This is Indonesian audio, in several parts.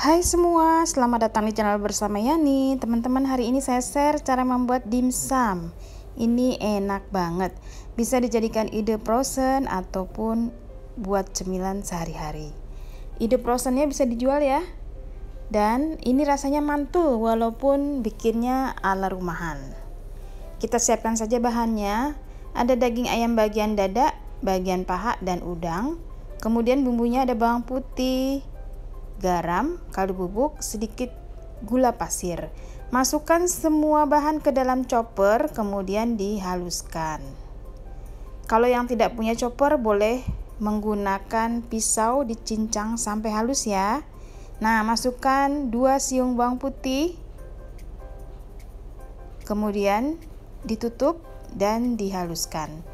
Hai semua, selamat datang di channel bersama Yani. Teman-teman, hari ini saya share cara membuat dimsum. Ini enak banget, bisa dijadikan ide frozen ataupun buat cemilan sehari-hari. Ide frozennya bisa dijual ya. Dan ini rasanya mantul walaupun bikinnya ala rumahan. Kita siapkan saja bahannya. Ada daging ayam bagian dada, bagian paha dan udang. Kemudian bumbunya ada bawang putih, garam, kaldu bubuk, sedikit gula pasir. Masukkan semua bahan ke dalam chopper, kemudian dihaluskan. Kalau yang tidak punya chopper boleh menggunakan pisau, dicincang sampai halus ya. Nah, masukkan 2 siung bawang putih, kemudian ditutup dan dihaluskan.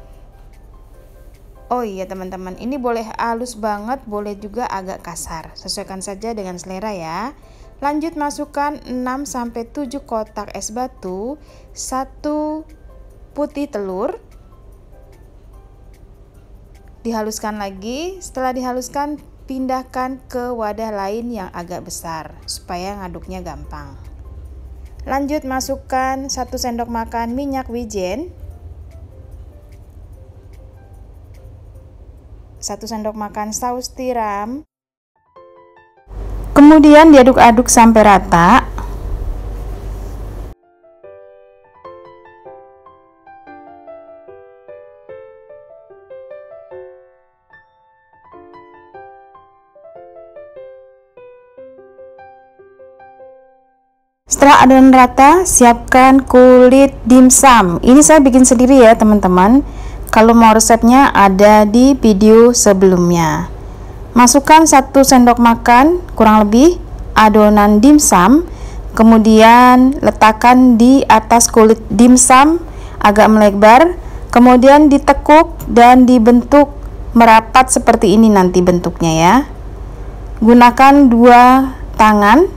Oh iya teman-teman, ini boleh halus banget, boleh juga agak kasar. Sesuaikan saja dengan selera ya. Lanjut masukkan 6-7 kotak es batu, 1 putih telur. Dihaluskan lagi. Setelah dihaluskan, pindahkan ke wadah lain yang agak besar supaya ngaduknya gampang. Lanjut masukkan 1 sendok makan minyak wijen, 1 sendok makan saus tiram. Kemudian diaduk-aduk sampai rata. Setelah adonan rata, siapkan kulit dimsum. Ini saya bikin sendiri ya teman-teman. Kalau mau resepnya ada di video sebelumnya. Masukkan 1 sendok makan kurang lebih adonan dimsum, kemudian letakkan di atas kulit dimsum agak melebar, kemudian ditekuk dan dibentuk merapat seperti ini nanti bentuknya ya. Gunakan 2 tangan,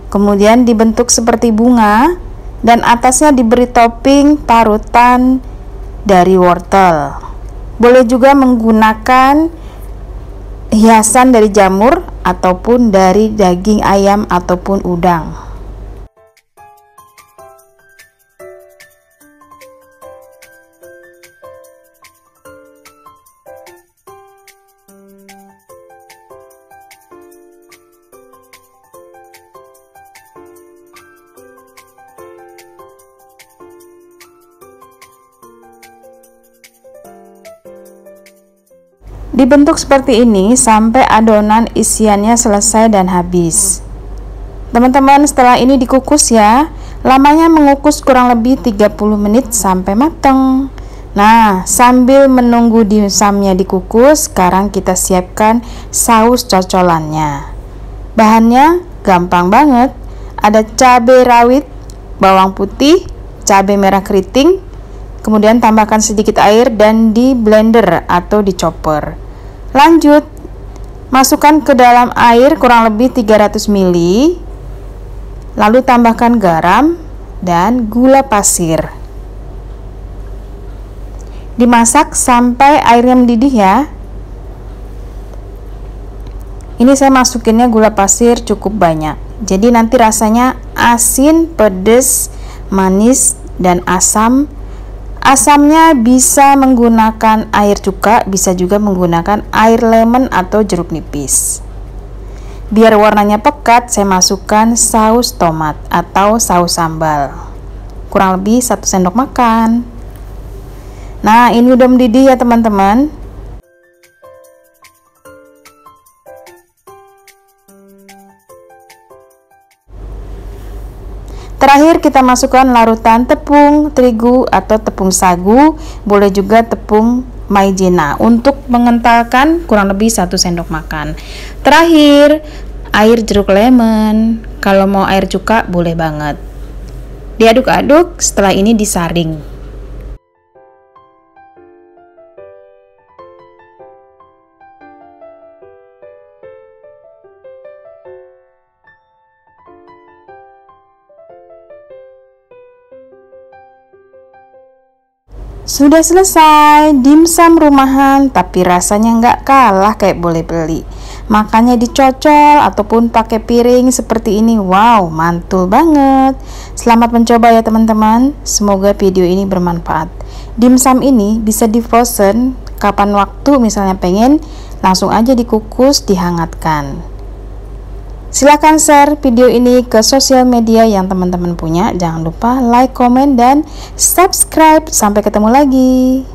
kemudian dibentuk seperti bunga dan atasnya diberi topping parutan dari wortel. Boleh juga menggunakan hiasan dari jamur ataupun dari daging ayam ataupun udang. Dibentuk seperti ini sampai adonan isiannya selesai dan habis. Teman-teman, setelah ini dikukus ya. Lamanya mengukus kurang lebih 30 menit sampai matang. Nah, sambil menunggu dimsumnya dikukus, sekarang kita siapkan saus cocolannya. Bahannya gampang banget. Ada cabai rawit, bawang putih, cabai merah keriting, kemudian tambahkan sedikit air dan di blender atau di chopper. Lanjut, masukkan ke dalam air kurang lebih 300 ml, lalu tambahkan garam dan gula pasir. Dimasak sampai airnya mendidih ya. Ini saya masukinnya gula pasir cukup banyak, jadi nanti rasanya asin, pedas, manis, dan asam. Asamnya bisa menggunakan air cuka, bisa juga menggunakan air lemon atau jeruk nipis. Biar warnanya pekat, saya masukkan saus tomat atau saus sambal, kurang lebih 1 sendok makan. Nah, ini udah mendidih ya teman-teman. Terakhir kita masukkan larutan tepung terigu atau tepung sagu, boleh juga tepung maizena untuk mengentalkan kurang lebih 1 sendok makan. Terakhir, air jeruk lemon, kalau mau air cuka boleh banget. Diaduk-aduk, setelah ini disaring. Sudah selesai, dimsum rumahan tapi rasanya nggak kalah kayak boleh beli. Makannya dicocol ataupun pakai piring seperti ini. Wow, mantul banget. Selamat mencoba ya teman-teman. Semoga video ini bermanfaat. Dimsum ini bisa di frozen kapan waktu, misalnya pengen langsung aja dikukus, dihangatkan. Silahkan share video ini ke sosial media yang teman-teman punya. Jangan lupa like, komen, dan subscribe. Sampai ketemu lagi.